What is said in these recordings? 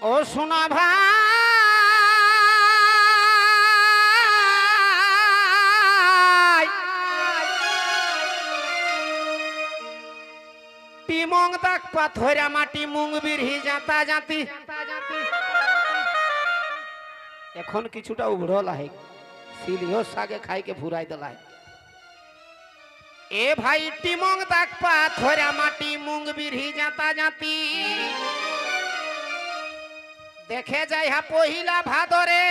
ও শোনা ভাই টিমং দাগ পাথরা মাটি মুং বিরহি জাতা জাতি এখন কিছুটা উগড় লাহে সিলিও সাগে খাইকে ফুরাই দেলায় এ ভাই টিমং দাগ পাথরা মাটি মুং বিরহি জাতা জাতি দেখে যাই হা পহিলা ভাদরে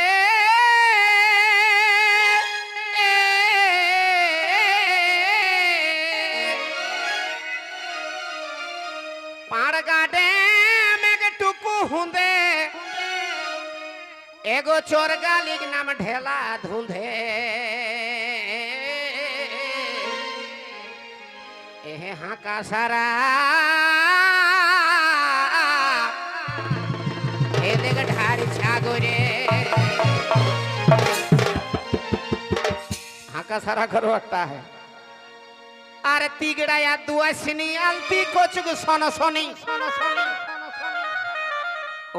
পাড় গাডে মেঘটুকু হুঁদে এগো চোর গালিক নাম ঢেলা ধুঁধে এহে হাঁকা সারা ढारी छागोरे हाका सारा करो अट्टा है अरे तिगड़ा या दुआसिनी आलती कोचुग सोनो सोनी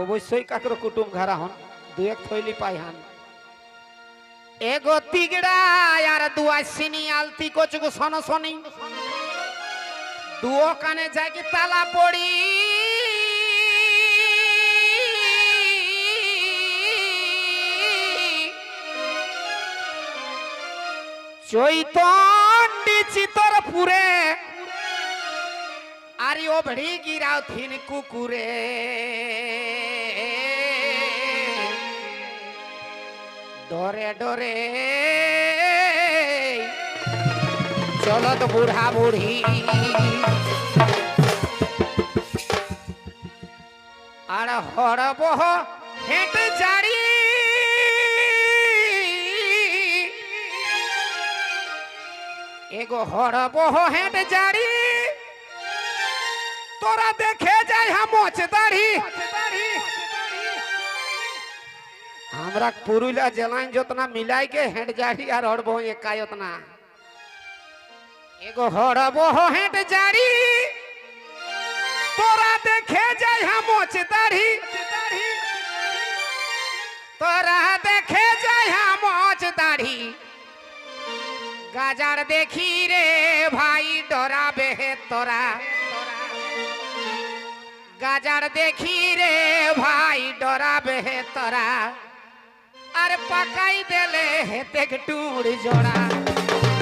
অবশ্যই কাকর কুটুম ঘরা হন দুই এক থইলি পাই হান এগো তিগড়া আর দুআসিনী আলতি কোচুগ সোনো সোনি দুও কানে যাকি তালা পড়ি চৈতন্যি চিতরপুরে আরি ওভড়ি গিরাও থিন কুকুরে ডরে ডরে চলত বুড়া বুড়ি আর হরবহ হেঁট জাড়ি एगो हरबह हेट जारी तोरा देखे जाय हम मोच दाढ़ी हमरा पुरुलिया जलाइन जोतना मिलाई के हेट जारी और हरबह एका उतना एगो हरबह हेट जारी तोरा देखे जाय हम मोच दाढ़ी तोरा देखे जाय हम मोच दाढ़ी गाजर देखी रे भाई डरा बेहे तोरा गाजर देखी रे भाई डरा बेहे तोरा अरे पकाई देले हेते टूड़ जोड़ा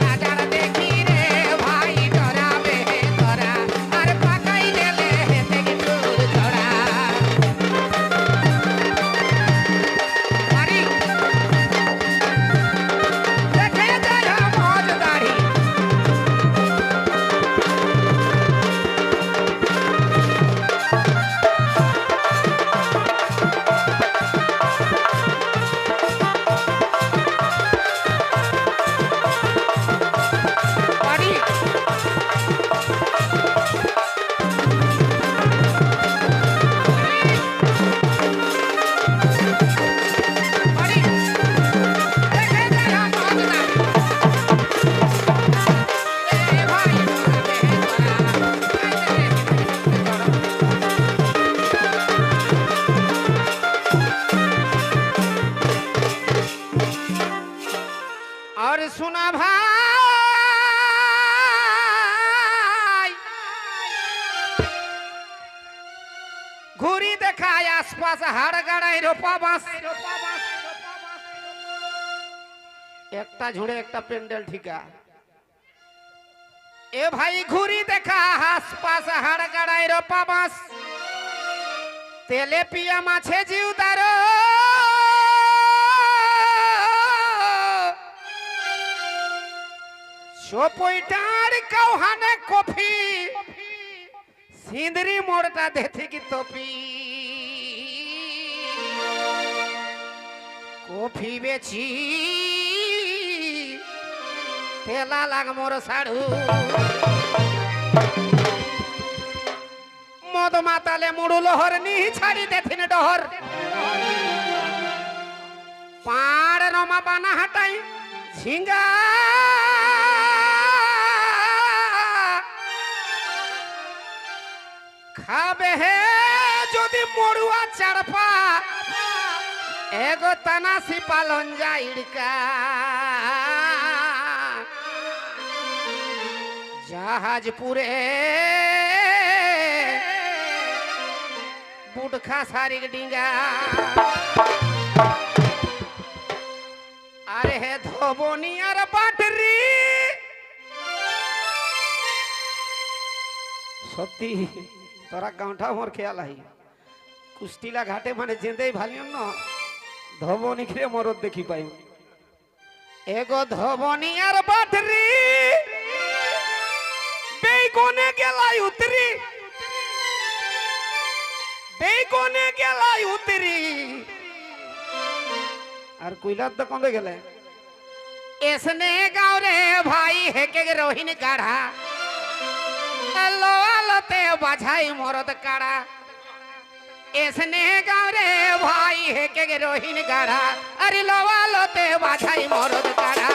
गाजर देखी रे भाई डरा बेहे तोरा अरे पकाई देले हेते टूड़ जोड़ा और सुना भाई घुरी देखा आसपास हाड़ गाड़ाई रोपा बास एकटा झुड़े एकटा पेंडल ठिका ए भाई घुरी देखा आसपास हाड़ गाड़ाई रोपा बास तेले पिया माछे जीवदारो चोपइटार कौहाने कॉफी सिंदरी मोड़ता देती की टोपी कॉफी बेची तेला लाग मोर साड़ू मद माताले मुड़ू लोहर नी छाड़ी देथिन डहर पाड़ रमा बाना हटाई झिंगा खाबे हे যদি मोड़ुआ चढ़पा एगो तनासी पालन जाइड़का जहाजपुरे बुढ़खा सारी डिंगा अरे हे धोबनियार बाटरी सत्य तोरा गांठा मोर ख्याल आई कुष्टिला घाटे माने जेंदे भालियन न धोबनी के मरद देखी पाई एगो धोबनियार बाटरी बेकोने गेलाई उतरी बेकोने गेलाई उतरी और कोइला तो कौन गेले इसने गाँव रे भाई है के रोहिणी गाढ़ा लोते बजाई मरद काड़ा इसने गाँव रे भाई है के रोहिणी गाढ़ा अरे लोते बजाई मरद काड़ा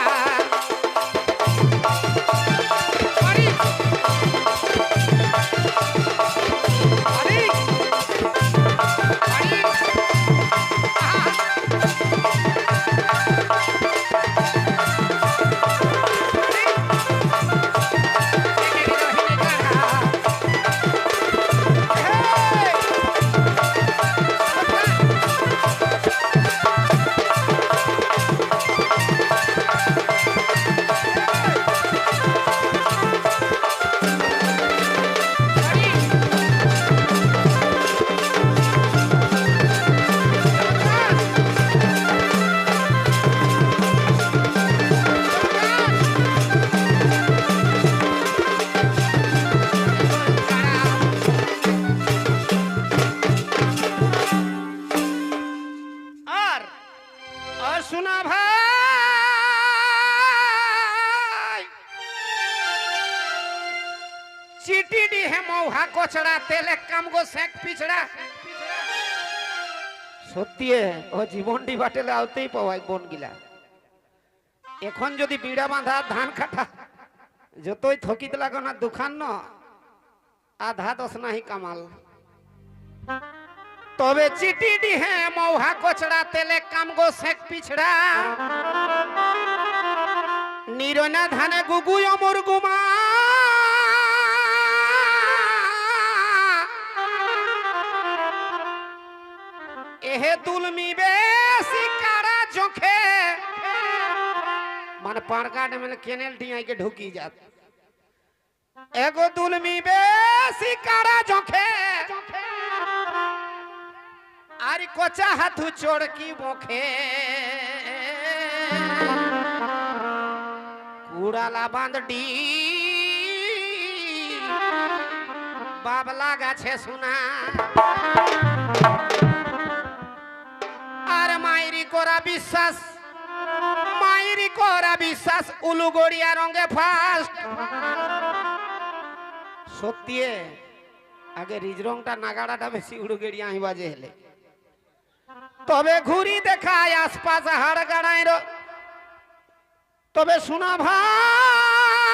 सुना भाई चीटी डी है मौहा कोचड़ा तेले कम गो सेक पिछड़ा सत्य ও জীবনটি বাটেলে আউতেই পাওয়াই বন গিলা এখন যদি বিড়া বাঁধা ধান কাটা যতই থকিতে লাগো না দোকান ন আধা দশ নাহি কামাল তবে চিটি ডিহে মৌহা কোচড়া তেলে কাম গো সেক পিছড়া নিরনা ধানে গুগু অমর গুমা এহে তুলমি বেশি কারা জোখে মানে পারকাট में केनेल टियाई के ढुकी जात एगो दुलमी बेसी कारा जोखे आरी कोचा हाथू चोड़ की बोखे कूड़ाला बांधडी बाबला गाछे सुना আর মাইরি কোরা বিশ্বাস মাইরি কোরা বিশ্বাস উলুগড়িয়া রঙে ফাস্ট সত্যি আগে রিজ রংটা নাগাড়াটা বেশি উড়ুগড়িয়া হি বাজে হেলে তবে ঘুরি দেখায় আশপাশ হাড় গাড়ায় তবে শোনা ভাই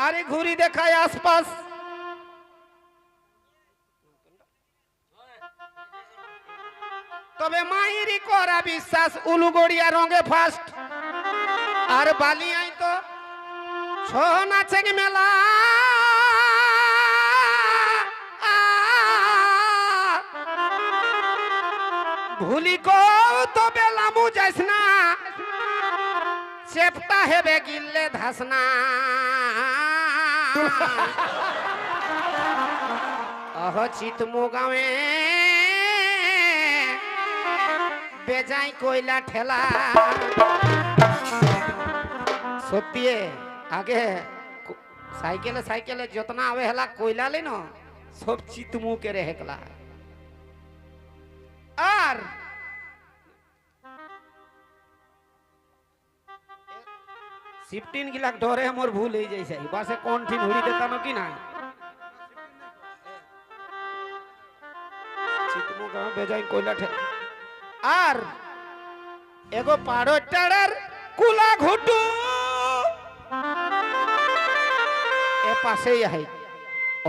আরে ঘুরি দেখায় আশপাশ তবে মাইরি করা বিশ্বাস উলুগড়িয়া রঙে ফাস্ট আর বালিয়াই তো ছ নাচে মেলা ভুলি কো তো বেলামু যাইস না চেপটা হেবে গিললে ধাসনা অহ চিতমু গাঁৱে বেজাই কইলা ঠেলা সত্যি আগে সাইকেলে সাইকেলে যতনা আবে হেলা কইলা লে ন সব চিতমু কে রেহেকলা আর শিফটিন গিলাক ডরে মোর ভুল হয়ে যাইছে বাসে কোন ঠিন হুড়ি দেতাম কি না চিতমু গাঁও বেজাই কইলা ঠেলা আর এগো পাড়ো টাড়ার কুলা ঘুটু পাশেই আহে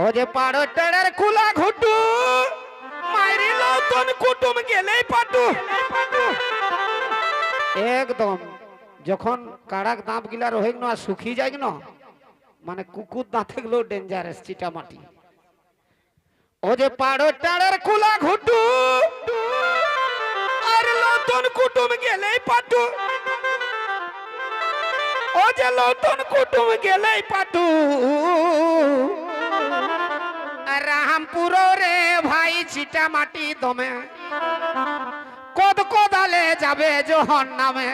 ও যে পাড়ো টেড়ের কুলা ঘুটু মাইরি লতন কুটুম গেলেই পাটু একদম যখন কাড়াক দাঁত গিলা রহে না শুকি যায় না মানে কুকুর দাঁতে গুলো ডেঞ্জারাস চিটামাটি ও যে পাড়ো টেড়ের কুলা ঘুটু আর লতন কুটুম গেলেই পাটু ও যে লতন কুটুম গেলেই পাটু রামপুর রে ভাই চিটা মাটি দমে কদ কদালে যাবে জোহন নামে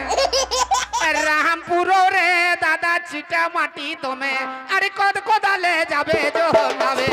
রামপুর রে দাদা চিটা মাটি দমে আরে কদ কদালে যাবে জোহন নামে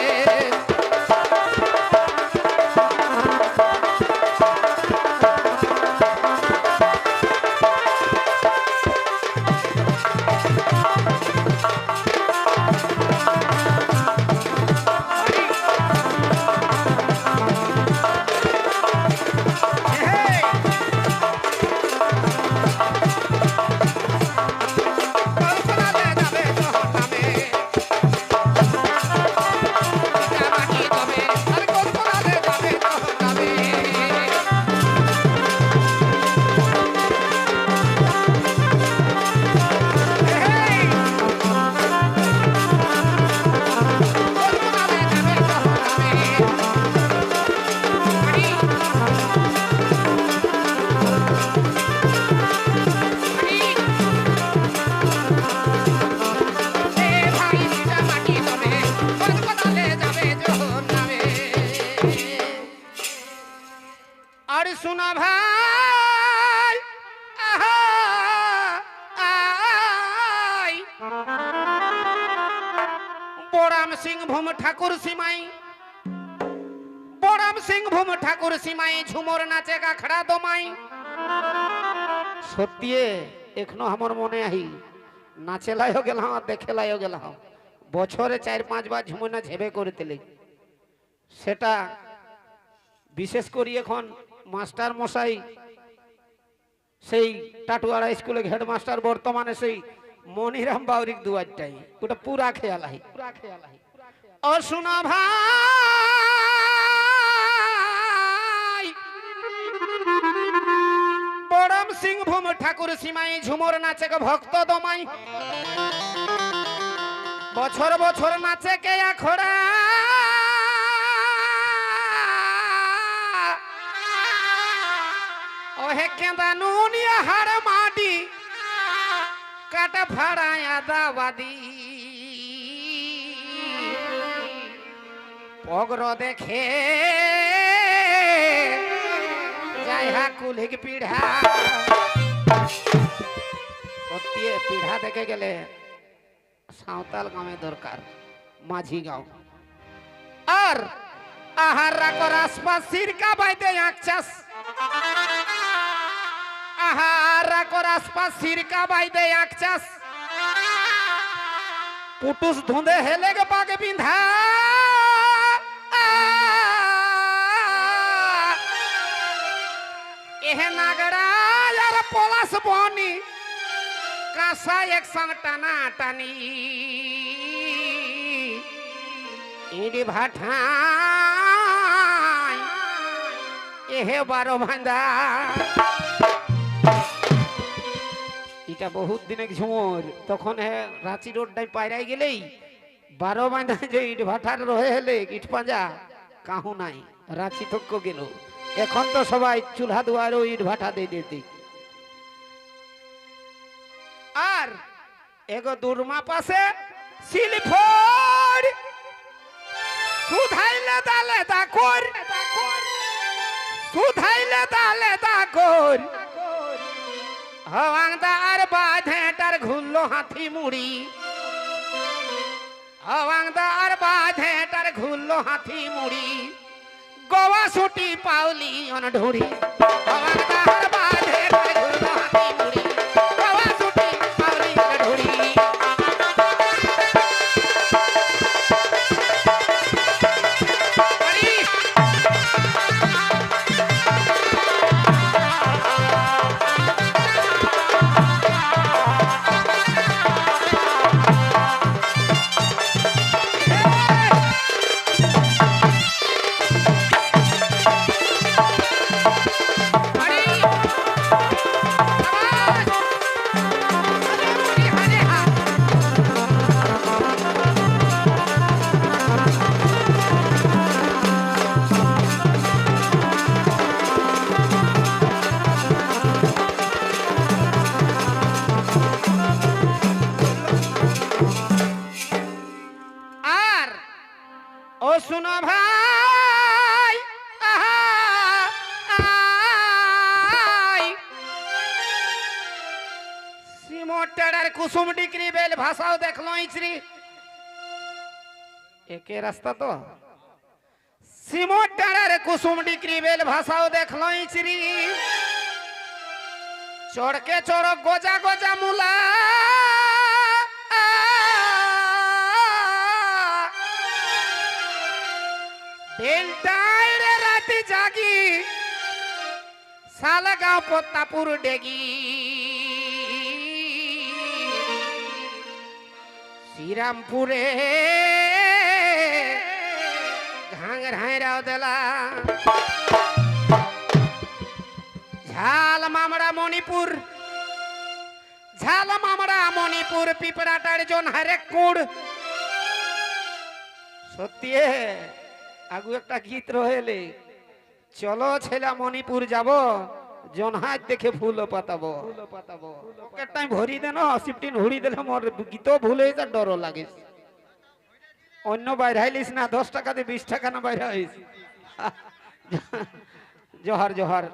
सुना भाई बोराम सिंह भूम ठाकुर सिमाई बोराम सिंह भूम ठाकुर सिमाई झुमर नाचे का खड़ा दमाई सत्ये एखनो हमर मने आही नाचे लायो गेला देखे लायो गेला बछरे 4-5 বার झुमर ना झेबे करतेले सेटा विशेष करी এখন মাস্টার মশাই সেই টাটুয়াড়া স্কুলে হেডমাস্টার বর্তমানে সেই মনিরাম বাউরিক দুয়ারটাই ওটা পুরা খেয়াল আহি ও শোনা ভাই বড়ম সিং ভূম ঠাকুর সীমাই ঝুমর নাচে ভক্ত দমাই বছর বছর নাচে কে আখড়া ओहे केंदा नूनिया हर माटी काट फड़ाया दावादी पगरो देखे जायहा कुलिक पीढ़ा ओतिए पीढ़ा देखे गेले सावताल गाँवे दरकार माझी गाँव और आहार राकर आसपास सिरका बाइदे आँखचास आहार राकर आसपास सिरका बाइदे आँखचास पुटुस धुंदे हेले के बागे बिंधा एहे नागड़ा यार पोलास बोनी कासा एक संग टना टनी इडी भाठा एहे बारो भांदा इटा बहुत दिन झुमर तखन है रांची रोड डाई पायराई गेलेई 12 बांधा जे इट भाटार रहे हेले इट पांजा काहू नाई रांची तक को गेलो এখন তো সবাই চুলহা দুয়ারও ইট ভাটা দিয়ে দিতে আর এগো দুর্মা পাশে সিলফোর সুধাইলে দালে দাকর সুধাইলে দালে দাকর হওয়াংদার বাঁধেটার ঘুরলো হাতি মুড়ি হওয়াংদার বাঁধেটার ঘুরলো হাতি মুড়ি गोवा सुटी पावली अन ढोरी हवादार बाधे कर घुरलो हाथी मुड़ी गोवा सुटी पावली अन ढोरी सुनो भाई सिमोटेड़र कुसुम डिक्री बेल भाषाओ देख लो इचरी एके रास्ता तो सिमोटेड़र कुसुम डिक्री बेल भाषाओ देख लो इचरी चढ़ के चढ़ो गोजा गोजा मुला राती जागी सालगांव पोतापुर डेगी श्रीरामपुरे घांगराय राव देला झाल मामड़ा मणिपुर पिपड़ाटार जोन हरे कुड़ सत्ये आगु एक गीत रहे चलो छेला मणिपुर जाबो जोन हाथ देखे फूल पाताबो पॉकेट टाइम भरी देन 15 हुड़ी देले मोर गीत भूल हो जा डर लागे अन्य बाहराइलिस ना 10 टाका दे 20 टाका ना बाहराइस जोहर जोहर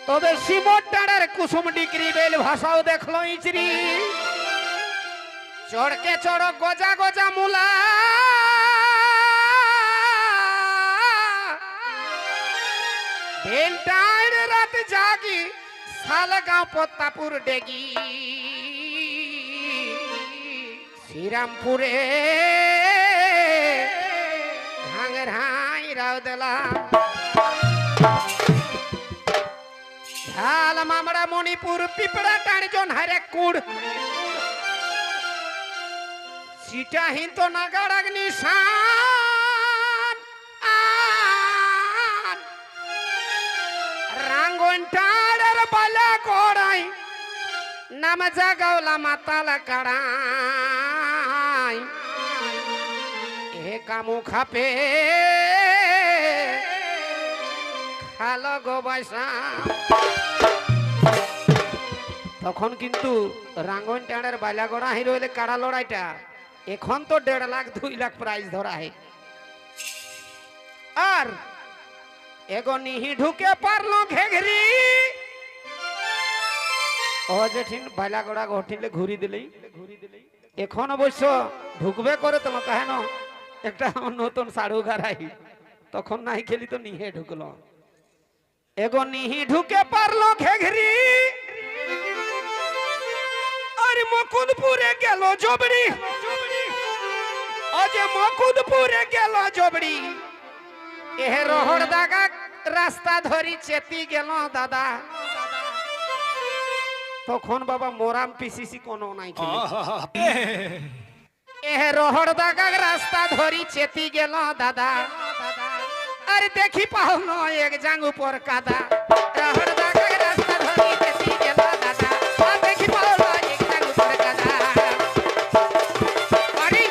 तबे सिमोटाड़र कुसुम डिक्री बेल भाषाओ देखलो इचरी चढ़ के चढ़ो गोजा गोजा मुला रात जागी सालगांव पोतापुर डेगी श्रीरामपुरे घांगराय राव देला झाल मामड़ा मणिपुर पिपड़ा टाण जोन हरे कुड़ सीटा ही तो नगरग निशान रांगोंटाड़र बाला कोड़ाई नाम जगौला माताला कड़ाई ए कामू खापे खालो गो बैसा तखन किन्तु रांगोंटाड़र बाला गोड़ा ही रइले काड़ा लड़ाईटा एखन तो 1.5 लाख 2 लाख प्राइज धरा है और एगो निही ढुके पारलो घेघरी ओ जेठिन बालागड़ा घटिले घुरी दिले এখন অবশ্য ঢুকবে করে তো কাহে না একটা নতুন সাড়ু গারাই তখন নাই খেলি তো নিহে ঢুকলো এগো নিহি ঢুকে পারলো ঘেঘরি আর মকুদপুরে গেল জবড়ি অজে মকুদপুরে গেল জবড়ি এ রহড় দাগা রাস্তা ধরি চেতি গেল দাদা তখন বাবা মোরাম পিসিসি কোনো নাই খেলি এ রহড় দাগা রাস্তা ধরি চেতি গেল দাদা আরে দেখি পাও ন এক জাং উপর কাদা রহড় দাগা রাস্তা ধরি চেতি গেল দাদা আর দেখি পাও ন এক জাং উপর কাদা আরে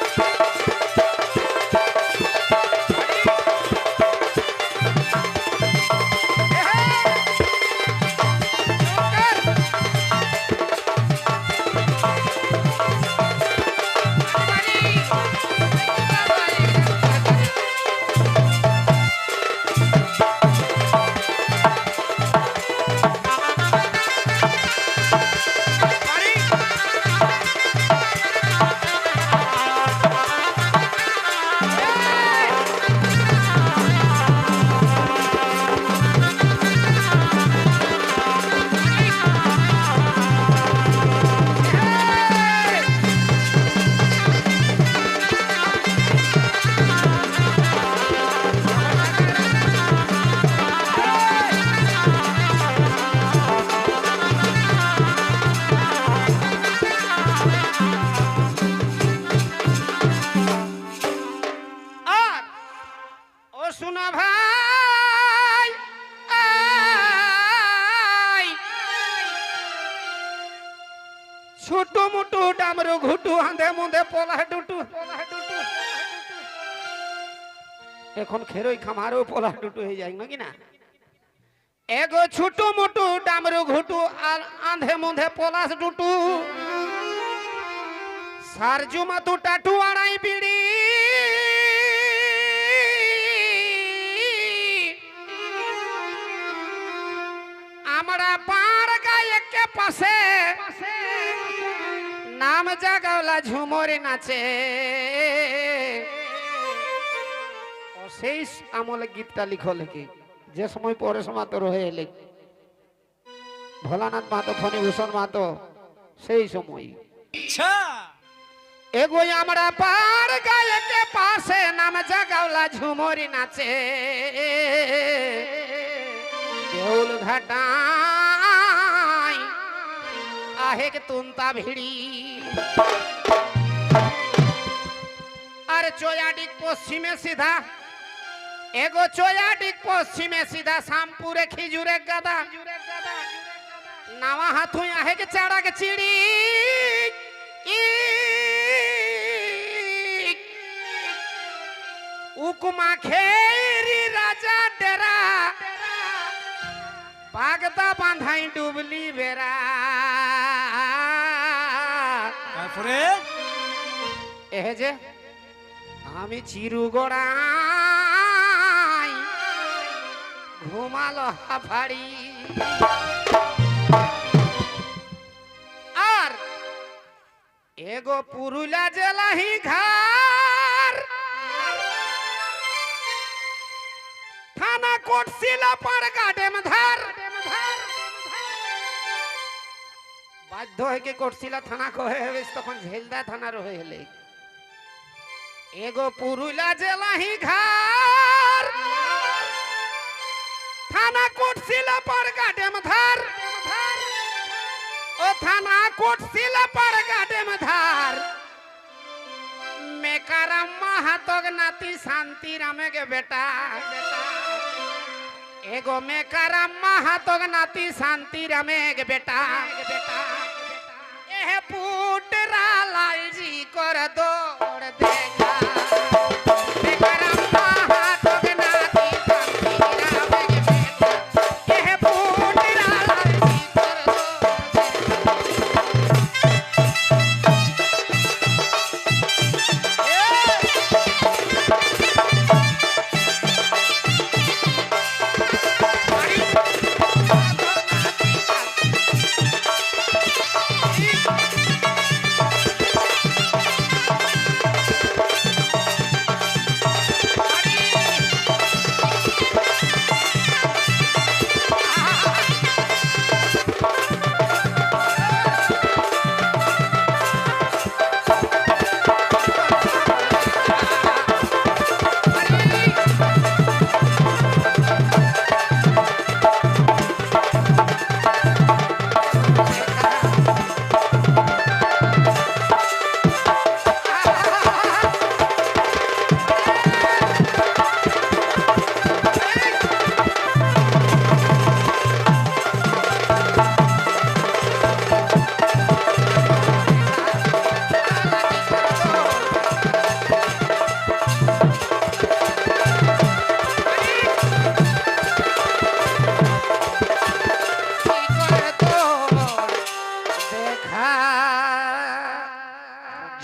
सुना भाई छोटू मोटू डामरू घुटू आंधे मुंधे पोला डुटू এখন খেরোই খামারও পোলা ডুটু হয়ে যায় নাকি না এগো ছোটু মোটু ডামরু ঘুটু আর আঁধে মুঁধে পলাশ ডুটু সারজু মাতু টাটু আড়াই বিড়ি हमरा पार गाय के पासे नाम जगावला झুমরে নাচে ও সেই আমলে গীতটা লিখলে কি যে সময় পরে সমাত রয়ে এলে ভোলানাথ মাহাতো ফণীভূষণ মাহাতো সেই সময় আচ্ছা এগো আমরা পার গায়ে के पासे नाम जगावला झুমরে নাচে দেউল ঘাটাই आहे के तुमता भिड़ी अरे चोयाडिक पश्चिमे सीधा एगो चोयाडिक पश्चिमे सीधा शामपुरे खिजुरे गदा नावा हाथों आहे के चाड़ा के चिड़ी उकुमा खेरी राजा डेरा पागता बांधाई डुबली बेरा তারপরে এ যে আমি চিরু গোড়াই ঘুমালো হাফাড়ি আর এগো পুরুলা জেলাহি ঘর থানা কোটশিলা পার গাডেম ধার বাধ্য হয়ে কোটশিলা থানা কহে হেবে তখন ঝেলদা থানা রহে হেলে এগো পুরুলা জেলাহি ঘর থানা কোটশিলা পার গাডেম ধার ও থানা কোটশিলা পার গাডেম ধার মেকারাম মাহাতক নাতি শান্তি রামে গে বেটা एगो मेकाराम माहातोग नाती शांति रामे के बेटा एह पुटरा लालजी कर दौड़ देगा मेकाराम माहातोग नाती शांति रामे के बेटा एह पुटरा लालजी कर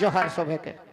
जोहार सभे के।